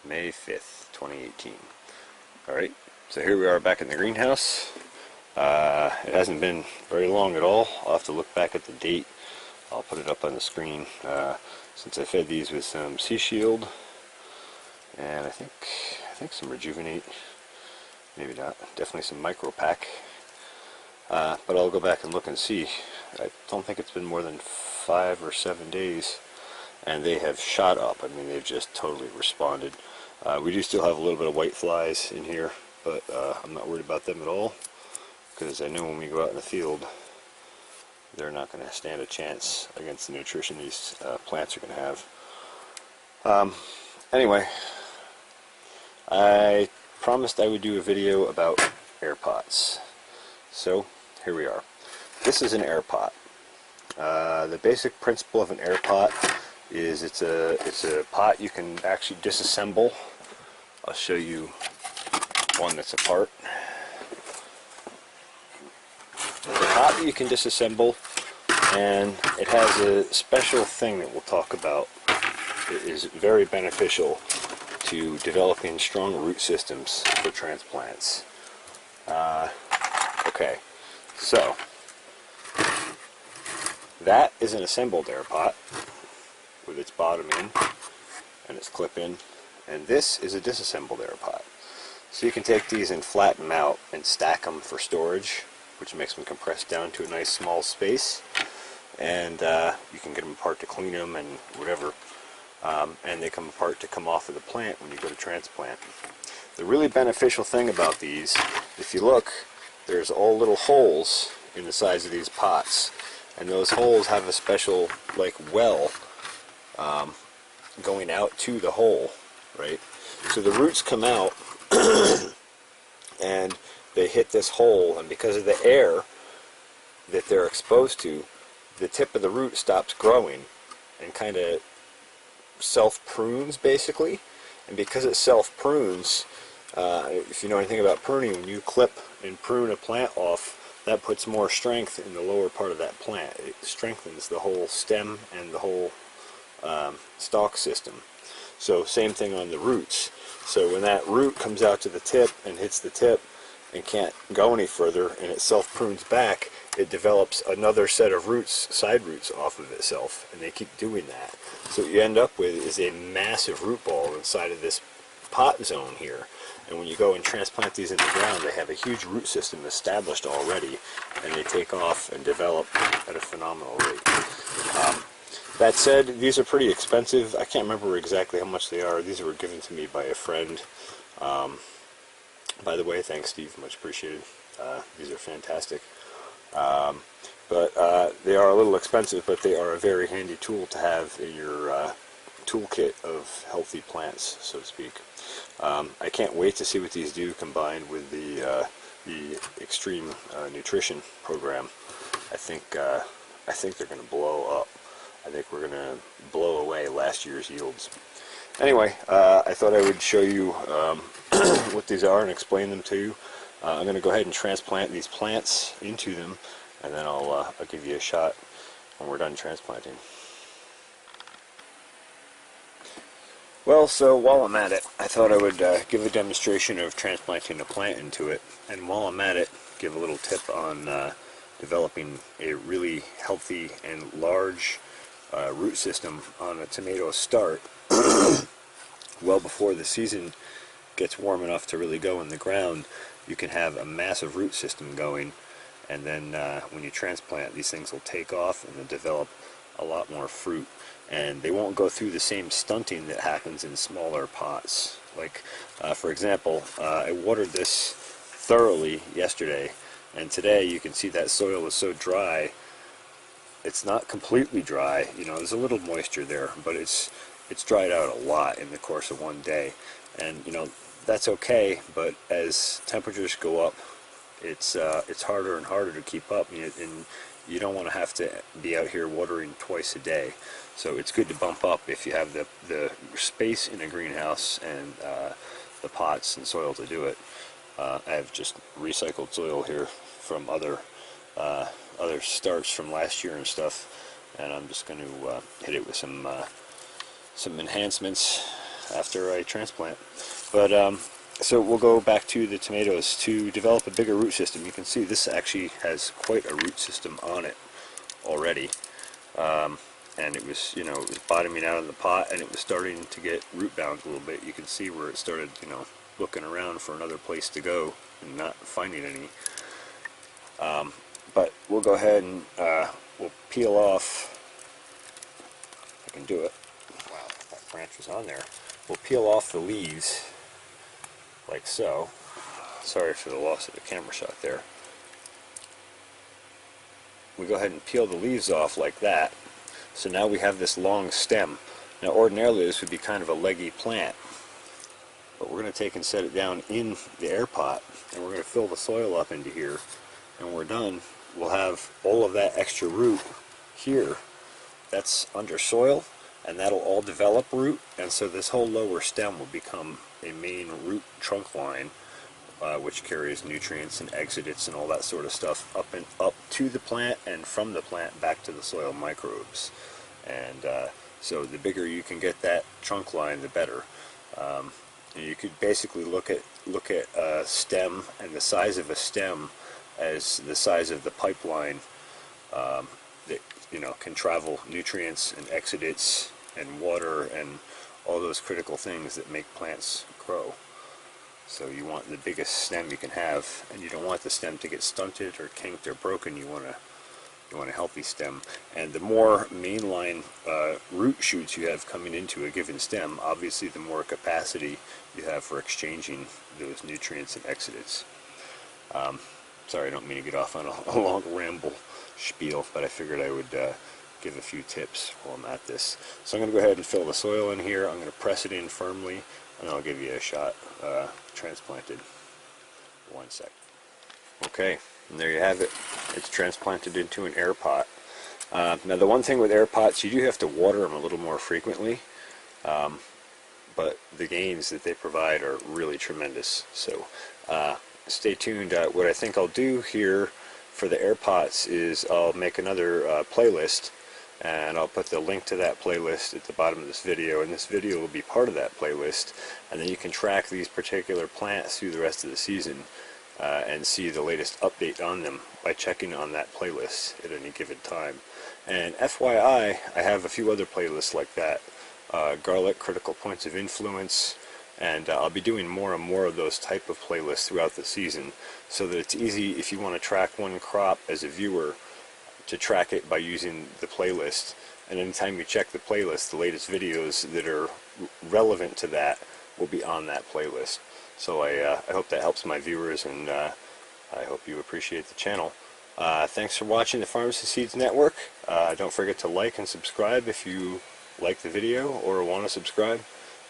May 5th, 2018. Alright, so here we are back in the greenhouse. It hasn't been very long at all. I'll have to look back at the date. I'll put it up on the screen. Since I fed these with some Sea Shield and I think some Rejuvenate, maybe not, definitely some Micro Pack. But I'll go back and look and see. I don't think it's been more than 5 or 7 days, and they have shot up. I mean, they've just totally responded. We do still have a little bit of white flies in here, but I'm not worried about them at all, because I know when we go out in the field, they're not going to stand a chance against the nutrition these plants are going to have. Anyway, I promised I would do a video about air pots. So, here we are. This is an air pot. The basic principle of an air pot is it's a pot you can actually disassemble. I'll show you one that's apart. It's a pot that you can disassemble, and it has a special thing that we'll talk about. It is very beneficial to developing strong root systems for transplants. Okay, so that is an assembled air pot with its bottom in and its clip in, and this is a disassembled air pot. So you can take these and flatten them out and stack them for storage, which makes them compress down to a nice small space, and you can get them apart to clean them and whatever, and they come apart to come off of the plant when you go to transplant. The really beneficial thing about these, if you look, there's all little holes in the sides of these pots, and those holes have a special like well going out to the hole, right? So the roots come out and they hit this hole, and because of the air that they're exposed to, the tip of the root stops growing and kind of self-prunes basically. And because it self-prunes, if you know anything about pruning, when you clip and prune a plant off, that puts more strength in the lower part of that plant. It strengthens the whole stem and the whole stalk system. So same thing on the roots. So when that root comes out to the tip and hits the tip and can't go any further, and it self-prunes back, it develops another set of roots, side roots off of itself, and they keep doing that. So what you end up with is a massive root ball inside of this pot zone here. And when you go and transplant these in the ground, they have a huge root system established already, and they take off and develop at a phenomenal rate. That said, these are pretty expensive. I can't remember exactly how much they are. These were given to me by a friend. By the way, thanks, Steve. Much appreciated. These are fantastic. But they are a little expensive, but they are a very handy tool to have in your toolkit of healthy plants, so to speak. I can't wait to see what these do combined with the extreme nutrition program. I think they're going to blow up. I think we're going to blow away last year's yields. Anyway, I thought I would show you what these are and explain them to you. I'm going to go ahead and transplant these plants into them, and then I'll give you a shot when we're done transplanting. Well, so while I'm at it, I thought I would give a demonstration of transplanting a plant into it, and while I'm at it, give a little tip on developing a really healthy and large root system on a tomato start well before the season gets warm enough to really go in the ground. You can have a massive root system going, and then when you transplant, these things will take off and they'll develop a lot more fruit, and they won't go through the same stunting that happens in smaller pots. Like for example, I watered this thoroughly yesterday, and today you can see that soil is so dry. It's not completely dry, you know, there's a little moisture there, but it's dried out a lot in the course of one day. And you know, that's okay, but as temperatures go up, it's harder and harder to keep up, and you don't want to have to be out here watering twice a day. So it's good to bump up if you have the space in a greenhouse and the pots and soil to do it. I have just recycled soil here from other starts from last year and stuff, and I'm just going to hit it with some enhancements after I transplant. But so we'll go back to the tomatoes to develop a bigger root system. You can see this actually has quite a root system on it already. And it was, you know, it was bottoming out in the pot, and it was starting to get root bound a little bit. You can see where it started, you know, looking around for another place to go and not finding any. But we'll go ahead and we'll peel off. I can do it. Wow, that branch was on there. We'll peel off the leaves like so. Sorry for the loss of the camera shot there. We go ahead and peel the leaves off like that. So now we have this long stem. Now ordinarily this would be kind of a leggy plant, but we're going to take and set it down in the air pot, and we're going to fill the soil up into here, and when we're done we'll have all of that extra root here that's under soil, and that'll all develop root, and so this whole lower stem will become a main root trunk line, which carries nutrients and exudates and all that sort of stuff up to the plant, and from the plant back to the soil microbes. And so the bigger you can get that trunk line, the better. You could basically look at a stem and the size of a stem as the size of the pipeline that, you know, can travel nutrients and exudates and water and all those critical things that make plants grow. So you want the biggest stem you can have, and you don't want the stem to get stunted or kinked or broken. You want a healthy stem. And the more mainline root shoots you have coming into a given stem, obviously the more capacity you have for exchanging those nutrients and exudates. Sorry, I don't mean to get off on a long ramble spiel, but I figured I would give a few tips while I'm at this. So I'm going to go ahead and fill the soil in here. I'm going to press it in firmly, and I'll give you a shot transplanted. One sec. Okay, and there you have it. It's transplanted into an air pot. Now the one thing with air pots, you do have to water them a little more frequently, but the gains that they provide are really tremendous. So stay tuned. What I think I'll do here for the air pots is I'll make another playlist, and I'll put the link to that playlist at the bottom of this video, and this video will be part of that playlist, and then you can track these particular plants through the rest of the season and see the latest update on them by checking on that playlist at any given time. And FYI, I have a few other playlists like that. Garlic, Critical Points of Influence, and I'll be doing more and more of those type of playlists throughout the season, so that it's easy if you want to track one crop as a viewer to track it by using the playlist. And anytime you check the playlist, the latest videos that are relevant to that will be on that playlist. So I hope that helps my viewers, and I hope you appreciate the channel. Thanks for watching the Farmacy Seeds Network. Don't forget to like and subscribe if you like the video or want to subscribe.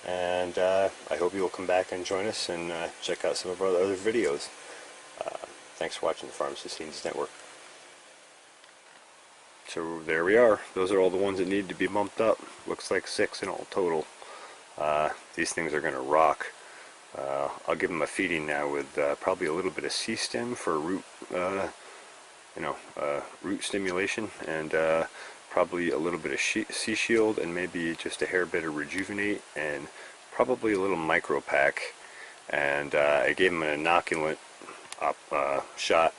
And I hope you will come back and join us and check out some of our other videos. Thanks for watching the Farmacy Seeds Network. So there we are. Those are all the ones that need to be bumped up. Looks like 6 in all total. These things are going to rock. I'll give them a feeding now with probably a little bit of C-stem for root, root stimulation, and probably a little bit of C-shield, and maybe just a hair bit of rejuvenate, and probably a little micro pack. And I gave them an inoculant shot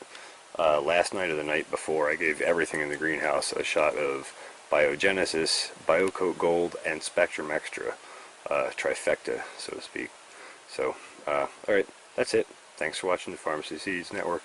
last night or the night before. I gave everything in the greenhouse a shot of Biogenesis, BioCoat Gold, and Spectrum Extra, trifecta, so to speak. So, alright, that's it. Thanks for watching the Farmacy Seeds Network.